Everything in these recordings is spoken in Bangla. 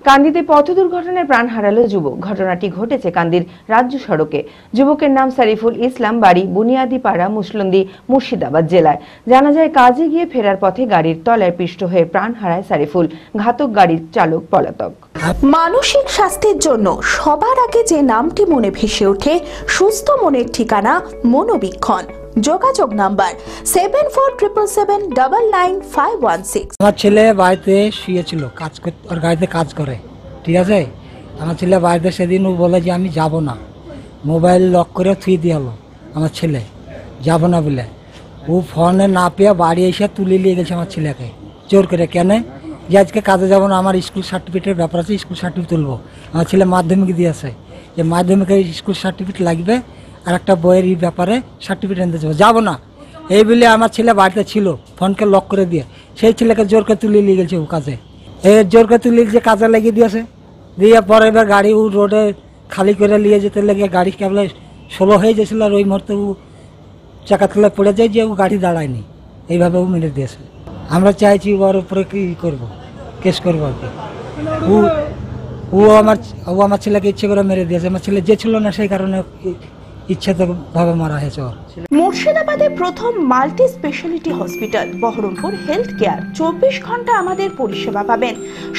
কান্দিতে পথ দুর্ঘটনায় প্রাণ হারালো যুবক। ঘটনাটি ঘটেছে কান্দির রাজ্য সড়কে। যুবকের নাম সারিফুল ইসলাম, বাড়ি বুনিয়াদীপাড়া, মুসলন্দি, মুর্শিদাবাদ জেলায়। জানা যায়, কাজে গিয়ে ফেরার পথে গাড়ির তলায় পিষ্ট হয়ে প্রাণ হারায় সারিফুল। ঘাতক গাড়ির চালক পলাতক। মানসিক স্বাস্থ্যের জন্য সবার আগে যে নামটি মনে ভেসে ওঠে, সুস্থ মনের ঠিকানা মনোবীক্ষণ। যোগাযোগ নাম্বার 7477799516। আমার ছেলে বাড়িতে শুয়েছিল, কাজ করতে, ওর গাড়িতে কাজ করে, ঠিক আছে। আমার ছেলে বাড়িতে সেদিন ও বলে যে আমি যাব না, মোবাইল লক করে থুই দিয়ে হলো আমার ছেলে, যাব না বলে। ও ফোনে না পেয়ে বাড়ি এসে তুলে নিয়ে গেছে আমার ছেলেকে জোর করে। কেন যে আজকে কাজে যাব না, আমার স্কুল সার্টিফিকেটের ব্যাপার আছে, স্কুল সার্টিফিকেট তুলবো। আমার ছেলে মাধ্যমিক দিয়েছে, যে মাধ্যমিকের স্কুল সার্টিফিকেট লাগবে আর একটা বইয়ের এই ব্যাপারে সার্টিফিকেট আনতে যাবো না, এই বলে আমার ছেলে বাড়িতে ছিল, ফোনকে লক করে দিয়ে সেই ছেলেকে জোর করে তুলে নিয়ে গেছে ও কাজে। জোর করে তুলে যে কাজে লাগিয়ে দিয়েছে, দিয়ে পরে এবার গাড়ি ও রোডে খালি করে নিয়ে যেতে লেগে গাড়ি কেবল স্লো হয়ে গেছিলো, আর ওই মুহূর্তে ও চাকা তুলে পড়ে যায়, যে ও গাড়ি দাঁড়ায়নি, এইভাবে ও মেরে দিয়েছে। আমরা চাইছি ওর উপরে কি করবো, কেস করবো আর কি। ও আমার ছেলেকে ইচ্ছে করে মেরে দিয়েছে। আমার ছেলে যে ছিল না, সেই কারণে ইচ্ছাকৃতভাবে মারা হয়েছে। মুর্শিদাবাদে প্রথম multi speciality hospital Baharampur health care. 24 ঘন্টা আমাদের পরিষেবা পাবেন।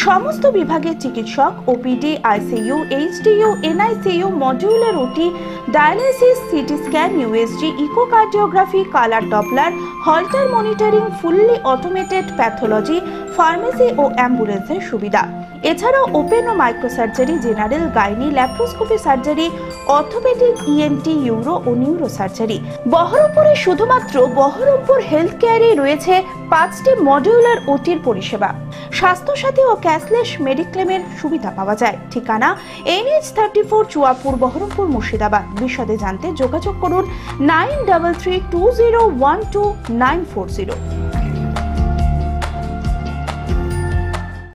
সমস্ত বিভাগের চিকিৎসক, OPD, ICU, HDU, NICU, modular OT, dialysis, CT scan, USG, echocardiography, colour doppler, holter monitoring, fully automated pathology, pharmacy ও অ্যাম্বুলেন্সের সুবিধা। এছাড়াও ওপেন ও microsurgery, general, gynae, laparoscopy surgery, orthopaedic, ENT, uro ও নিউরো সার্জারি। বহরমপুরে শুধুমাত্র বহরমপুর হেলথ কেয়ারে রয়েছে 5টি মডিউলার ওটির পরিষেবা। স্বাস্থ্যসাথী ও ক্যাশলেস মেডিক্লেমের সুবিধা পাওয়া যায়। ঠিকানা NH34 চুয়াপুর, বহরমপুর, মুর্শিদাবাদ। বিশদে জানতে যোগাযোগ করুন 9332012940।